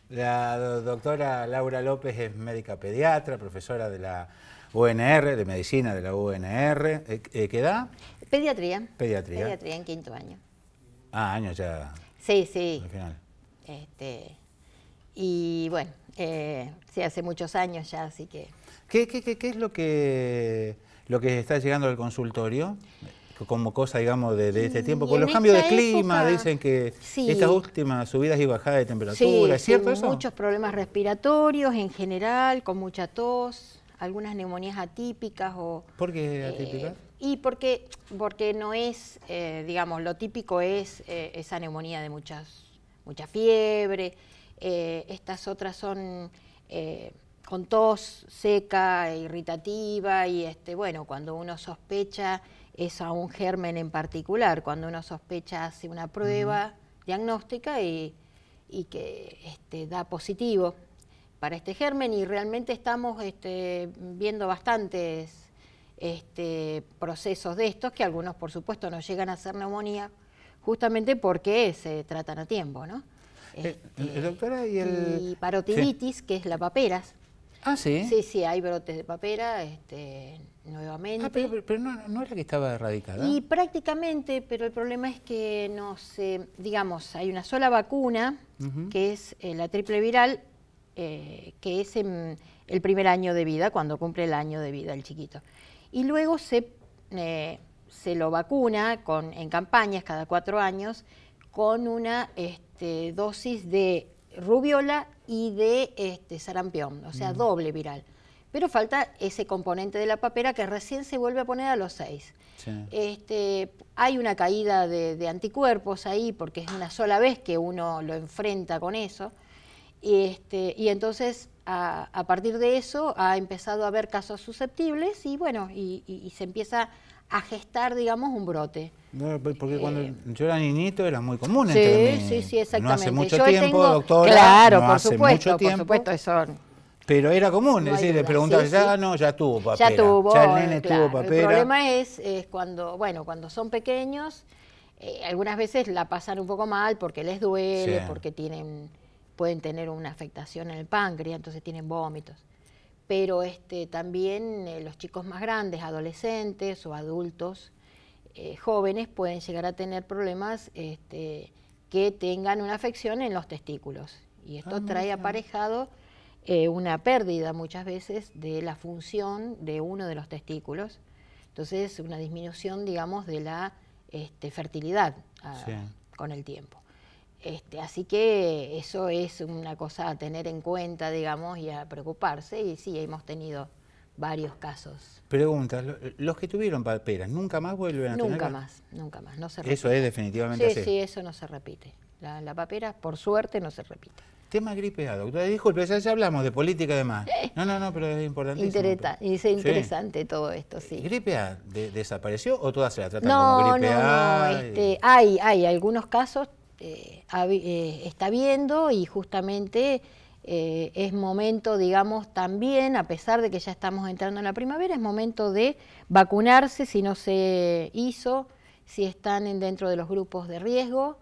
La doctora Laura López es médica pediatra, profesora de la UNR, de medicina de la UNR. ¿Qué edad? Pediatría. Pediatría. Pediatría en 5º año. Ah, años ya. Sí, sí. Al final. Y bueno, sí, hace muchos años ya, así que... ¿Qué es lo que está llegando al consultorio? Como cosa, digamos, de este tiempo. Por los cambios de clima, dicen que sí, estas últimas subidas y bajadas de temperatura, ¿es cierto eso? Muchos problemas respiratorios en general, con mucha tos, algunas neumonías atípicas o... ¿Por qué atípicas? Y porque no es, digamos, lo típico es esa neumonía de mucha fiebre, estas otras son con tos seca, irritativa y bueno, cuando uno sospecha es a un germen en particular, cuando uno sospecha hace una prueba diagnóstica y que da positivo para este germen y realmente estamos viendo bastantes procesos de estos, que algunos por supuesto no llegan a ser neumonía, justamente porque se tratan a tiempo, ¿no? Doctora, y parotiditis, que es la paperas. Ah, ¿sí? Sí, hay brotes de papera, nuevamente. Ah, pero no era que estaba erradicada. Y prácticamente, pero el problema es que no sé, digamos, hay una sola vacuna, que es la triple viral, que es en el primer año de vida, cuando cumple el año de vida el chiquito. Y luego se lo vacuna en campañas cada 4 años con una dosis de rubiola y de sarampión, o sea, doble viral. Pero falta ese componente de la papera que recién se vuelve a poner a los 6. Sí. Hay una caída de anticuerpos ahí porque es una sola vez que uno lo enfrenta con eso. Y entonces a partir de eso ha empezado a haber casos susceptibles y bueno, y se empieza a gestar, digamos, un brote. No, porque cuando yo era niñito era muy común. Sí, exactamente. No hace mucho tiempo, doctora. Claro, no por hace supuesto, mucho tiempo, por supuesto, eso. Pero era común, No es decir, le duda. preguntaba, Sí, ya tuvo papera. Ya tuvo, ya el nene claro. tuvo papera. El problema es cuando, bueno, cuando son pequeños, algunas veces la pasan un poco mal porque les duele, porque pueden tener una afectación en el páncreas, entonces tienen vómitos. Pero también los chicos más grandes, adolescentes o adultos jóvenes, pueden llegar a tener problemas que tengan una afección en los testículos. Y esto trae aparejado una pérdida muchas veces de la función de uno de los testículos. Entonces, una disminución, digamos, de la fertilidad con el tiempo. Así que eso es una cosa a tener en cuenta, digamos, y a preocuparse. Y sí, hemos tenido varios casos. Pregunta, los que tuvieron paperas, ¿nunca más vuelven a tener? Nunca más, no se repite. Eso es definitivamente así. Sí, eso no se repite. La papera, por suerte, no se repite. Tema gripe A, doctora, disculpe, ya hablamos de política y demás. No, pero es importantísimo. Es interesante todo esto, sí. ¿Gripe A desapareció o todas se la tratan como gripe A? No, hay algunos casos, está viendo y justamente es momento, digamos, también, a pesar de que ya estamos entrando en la primavera, es momento de vacunarse si no se hizo, si están dentro de los grupos de riesgo,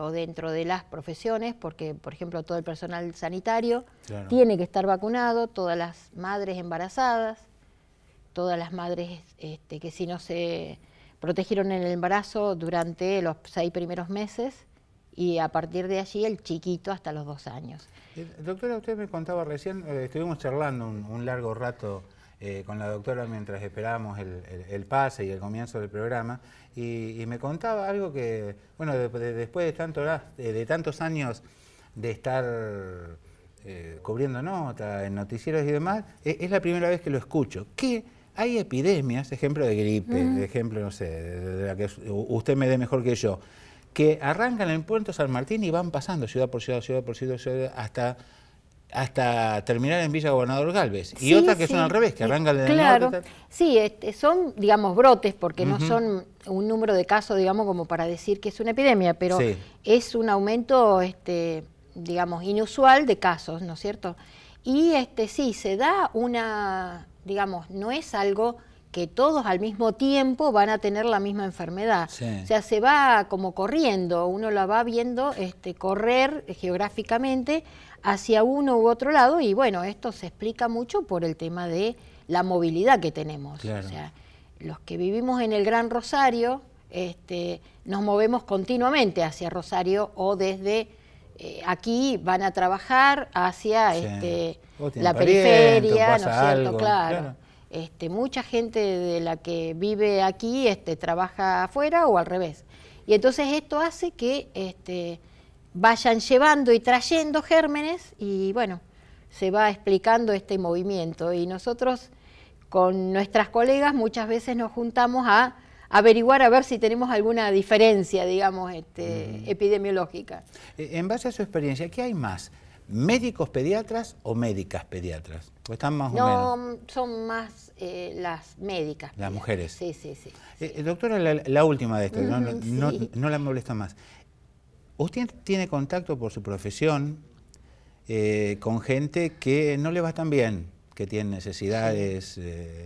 o dentro de las profesiones, porque, por ejemplo, todo el personal sanitario tiene que estar vacunado, todas las madres embarazadas, todas las madres que si no se protegieron en el embarazo durante los 6 primeros meses, y a partir de allí el chiquito hasta los 2 años. Doctora, usted me contaba recién, estuvimos charlando un largo rato con la doctora mientras esperábamos el pase y el comienzo del programa, y me contaba algo que, bueno, después de tantos años de estar cubriendo notas en noticieros y demás, es la primera vez que lo escucho, que hay epidemias, ejemplo de gripe, ejemplo, no sé, de la que usted me dé mejor que yo, que arrancan en Puerto San Martín y van pasando ciudad por ciudad, hasta terminar en Villa Gobernador Galvez. Y otras que son al revés, que arrancan en el norte. Sí, son, digamos, brotes, porque no son un número de casos, digamos, como para decir que es una epidemia, pero es un aumento, digamos, inusual de casos, ¿no es cierto? Y sí, se da digamos, no es algo que todos al mismo tiempo van a tener la misma enfermedad. Sí. O sea, se va como corriendo, uno la va viendo correr geográficamente hacia uno u otro lado, y bueno, esto se explica mucho por el tema de la movilidad que tenemos. Claro. O sea, los que vivimos en el Gran Rosario, nos movemos continuamente hacia Rosario, o desde aquí van a trabajar hacia Sí. la periferia, ¿no es pasa cierto? algo, Claro. Mucha gente de la que vive aquí trabaja afuera o al revés. Y entonces esto hace que vayan llevando y trayendo gérmenes, y bueno, se va explicando este movimiento. Y nosotros con nuestras colegas muchas veces nos juntamos a averiguar a ver si tenemos alguna diferencia, digamos, epidemiológica. En base a su experiencia, ¿qué hay más? ¿Médicos pediatras o médicas pediatras? ¿O están más o menos? No, son más las médicas. Las mujeres. Sí, sí, sí. Doctora, la última de estas, Sí. no la molesta más. ¿Usted tiene contacto por su profesión con gente que no le va tan bien, que tiene necesidades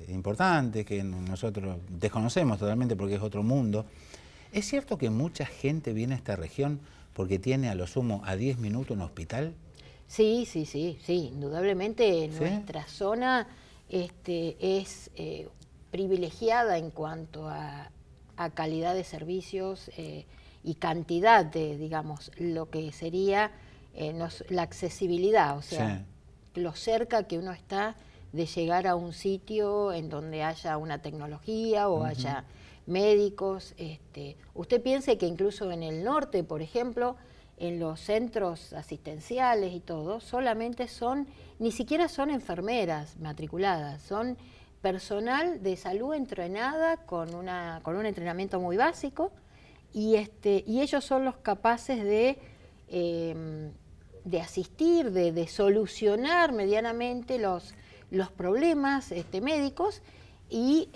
importantes, que nosotros desconocemos totalmente porque es otro mundo? ¿Es cierto que mucha gente viene a esta región porque tiene a lo sumo a 10 minutos un hospital? Sí, sí, sí, sí, indudablemente ¿Sí? nuestra zona es privilegiada en cuanto a calidad de servicios y cantidad de, digamos, lo que sería la accesibilidad, o sea, lo cerca que uno está de llegar a un sitio en donde haya una tecnología o haya médicos. Usted piense que incluso en el norte, por ejemplo, en los centros asistenciales y todo, solamente ni siquiera son enfermeras matriculadas, son personal de salud entrenada con un entrenamiento muy básico, y ellos son los capaces de asistir, de solucionar medianamente los problemas médicos, y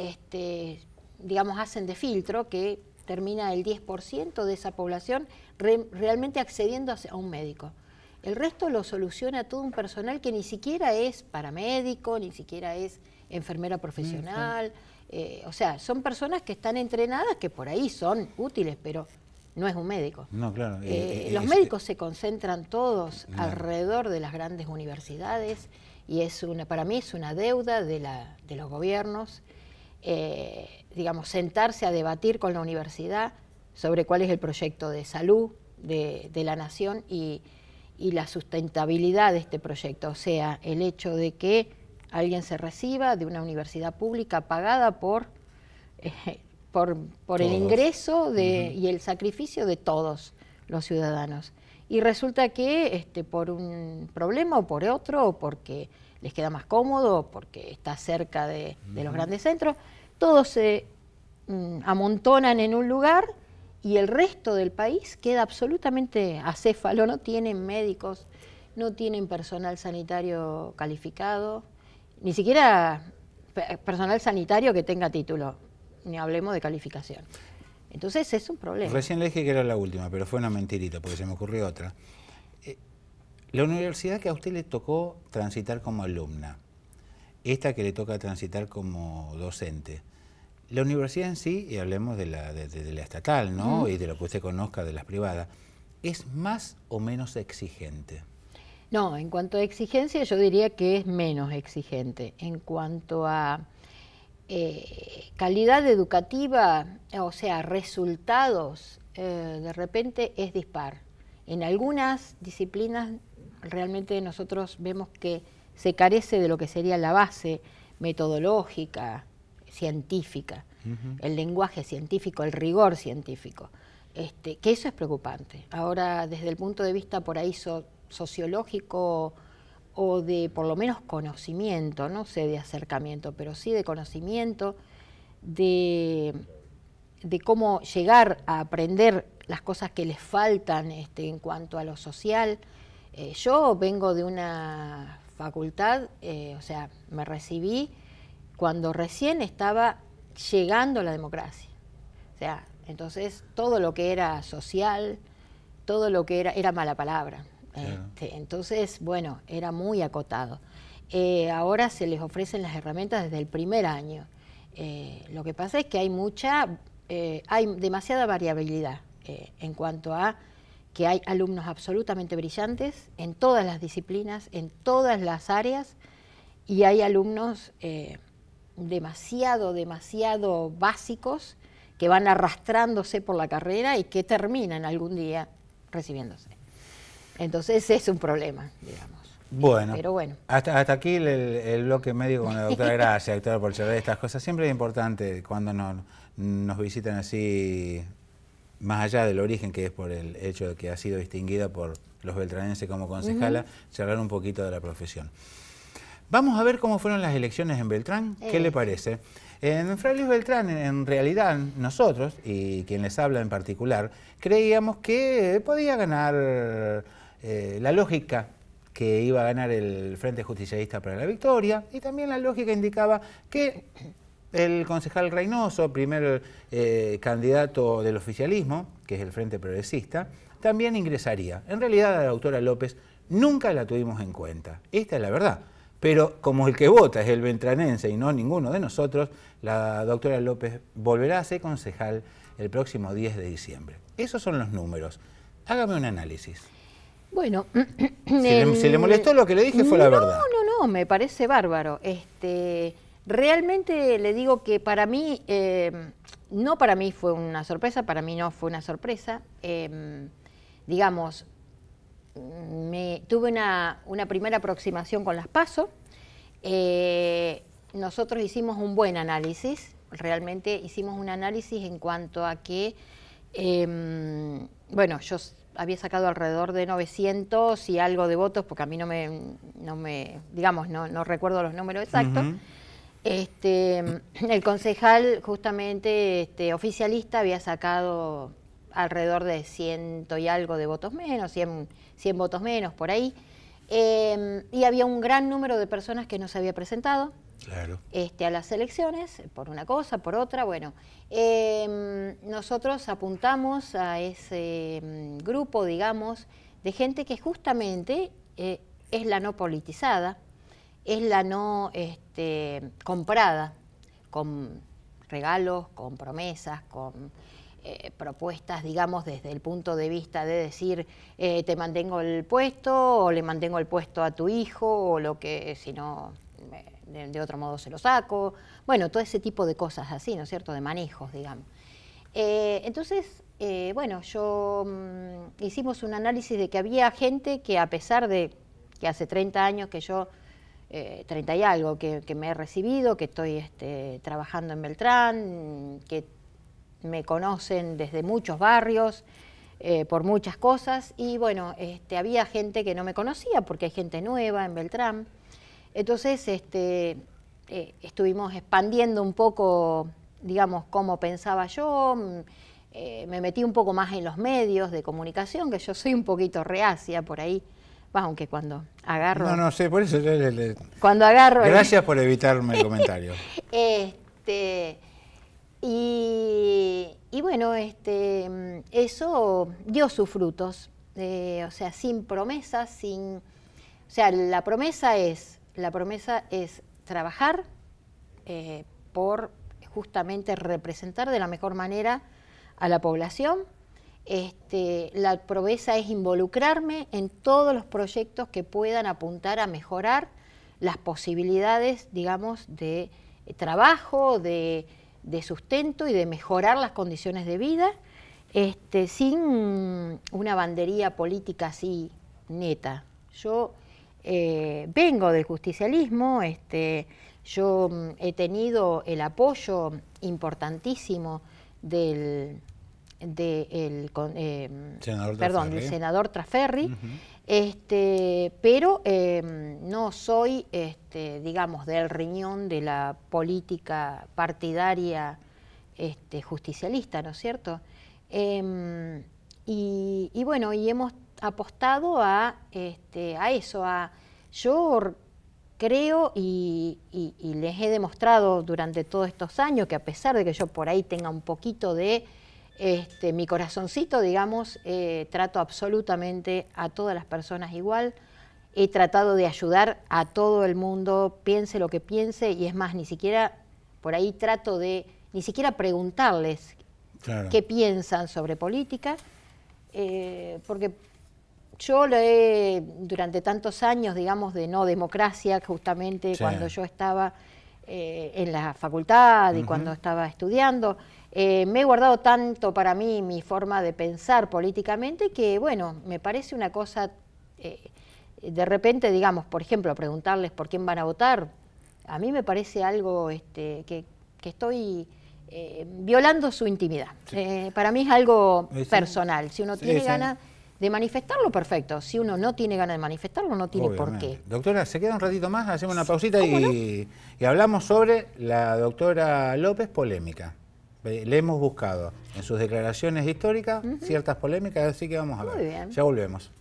digamos, hacen de filtro que termina el 10% de esa población realmente accediendo a un médico. El resto lo soluciona todo un personal que ni siquiera es paramédico, ni siquiera es enfermera profesional. O sea, son personas que están entrenadas, que por ahí son útiles, pero no es un médico. No, claro. Los médicos se concentran todos alrededor de las grandes universidades, y para mí es una deuda de los gobiernos, digamos, sentarse a debatir con la universidad sobre cuál es el proyecto de salud de la nación y la sustentabilidad de este proyecto. O sea, el hecho de que alguien se reciba de una universidad pública pagada por el ingreso y el sacrificio de todos los ciudadanos. Y resulta que por un problema o por otro, o porque les queda más cómodo, o porque está cerca de los grandes centros, todos se amontonan en un lugar, y el resto del país queda absolutamente acéfalo. No tienen médicos, no tienen personal sanitario calificado, ni siquiera personal sanitario que tenga título, ni hablemos de calificación. Entonces es un problema. Recién le dije que era la última, pero fue una mentirita porque se me ocurrió otra. La universidad que a usted le tocó transitar como alumna, esta que le toca transitar como docente, la universidad en sí, y hablemos de la estatal, ¿no? Y de lo que usted conozca de las privadas, ¿es más o menos exigente? No, en cuanto a exigencia yo diría que es menos exigente. En cuanto a calidad educativa, o sea, resultados, de repente es dispar. En algunas disciplinas realmente nosotros vemos que se carece de lo que sería la base metodológica, científica, el lenguaje científico, el rigor científico, que eso es preocupante. Ahora, desde el punto de vista por ahí sociológico o de por lo menos conocimiento, no sé de acercamiento, pero sí de conocimiento, de cómo llegar a aprender las cosas que les faltan en cuanto a lo social. Yo vengo de una facultad, o sea, me recibí cuando recién estaba llegando la democracia. O sea, entonces todo lo que era social, todo lo que era mala palabra. Claro. Entonces, bueno, era muy acotado. Ahora se les ofrecen las herramientas desde el primer año. Lo que pasa es que hay demasiada variabilidad en cuanto a que hay alumnos absolutamente brillantes en todas las disciplinas, en todas las áreas, y hay alumnos demasiado básicos que van arrastrándose por la carrera y que terminan algún día recibiéndose. Entonces es un problema, digamos. Bueno, pero bueno. Hasta aquí el bloque médico con la doctora. Gracias, doctora, por charlar estas cosas. Siempre es importante cuando nos visitan así, más allá del origen, que es por el hecho de que ha sido distinguida por los beltranenses como concejala, charlar un poquito de la profesión. Vamos a ver cómo fueron las elecciones en Beltrán. ¿Qué le parece? En Fray Luis Beltrán, en realidad, nosotros, y quien les habla en particular, creíamos que podía ganar la lógica, que iba a ganar el Frente Justicialista para la victoria, y también la lógica indicaba que el concejal Reynoso, primer candidato del oficialismo, que es el Frente Progresista, también ingresaría. En realidad, a la doctora López nunca la tuvimos en cuenta. Esta es la verdad. Pero como el que vota es el beltranense y no ninguno de nosotros, la doctora López volverá a ser concejal el próximo 10 de diciembre. Esos son los números. Hágame un análisis. Bueno, si le molestó lo que le dije fue la verdad. No, me parece bárbaro. Realmente le digo que para mí, no para mí fue una sorpresa, para mí no fue una sorpresa. Digamos, tuve una primera aproximación con las PASO. Nosotros hicimos un buen análisis, realmente hicimos un análisis en cuanto a que, bueno, yo había sacado alrededor de 900 y algo de votos, porque a mí no recuerdo los números exactos. El concejal justamente oficialista había sacado alrededor de 100 y algo de votos menos, 100 votos menos por ahí, y había un gran número de personas que no se había presentado. Claro. A las elecciones, por una cosa, por otra. Bueno, nosotros apuntamos a ese grupo, digamos, de gente que justamente es la no politizada, es la no comprada, con regalos, con promesas, con propuestas, digamos, desde el punto de vista de decir te mantengo el puesto, o le mantengo el puesto a tu hijo, o lo que, si no, de otro modo se lo saco. Bueno, todo ese tipo de cosas así, ¿no es cierto?, de manejos, digamos. Entonces, bueno, hicimos un análisis de que había gente que, a pesar de que hace 30 años que yo, 30 y algo, que me he recibido, que estoy trabajando en Beltrán, que me conocen desde muchos barrios, por muchas cosas, y bueno, había gente que no me conocía, porque hay gente nueva en Beltrán. Entonces, estuvimos expandiendo un poco, digamos, cómo pensaba yo. Me metí un poco más en los medios de comunicación, que yo soy un poquito reacia por ahí, aunque cuando agarro... No sé, por eso yo cuando agarro... Gracias por evitarme el comentario. Y bueno, eso dio sus frutos, o sea, sin promesas, o sea, la promesa es trabajar por justamente representar de la mejor manera a la población. La promesa es involucrarme en todos los proyectos que puedan apuntar a mejorar las posibilidades, digamos, de trabajo, de sustento y de mejorar las condiciones de vida, sin una bandería política así neta. Yo vengo del justicialismo, yo he tenido el apoyo importantísimo del senador Trasferri, pero no soy, digamos, del riñón de la política partidaria justicialista, ¿no es cierto? Y bueno, y hemos apostado a eso, yo creo y les he demostrado durante todos estos años que, a pesar de que yo por ahí tenga un poquito de mi corazoncito, digamos, trato absolutamente a todas las personas igual. He tratado de ayudar a todo el mundo, piense lo que piense, y es más, ni siquiera por ahí trato de ni siquiera preguntarles qué piensan sobre política, porque yo durante tantos años, digamos, de no democracia, justamente cuando yo estaba en la facultad y cuando estaba estudiando, me he guardado tanto para mí mi forma de pensar políticamente que, bueno, me parece una cosa, de repente, digamos, por ejemplo, preguntarles por quién van a votar, a mí me parece algo que estoy violando su intimidad. Para mí es algo personal. Si uno tiene ganas de manifestarlo, perfecto. Si uno no tiene ganas de manifestarlo, no tiene por qué. Doctora, ¿se queda un ratito más? Hacemos una pausita y hablamos sobre la doctora López polémica. Le hemos buscado en sus declaraciones históricas ciertas polémicas, así que vamos a ver. Muy bien. Ya volvemos.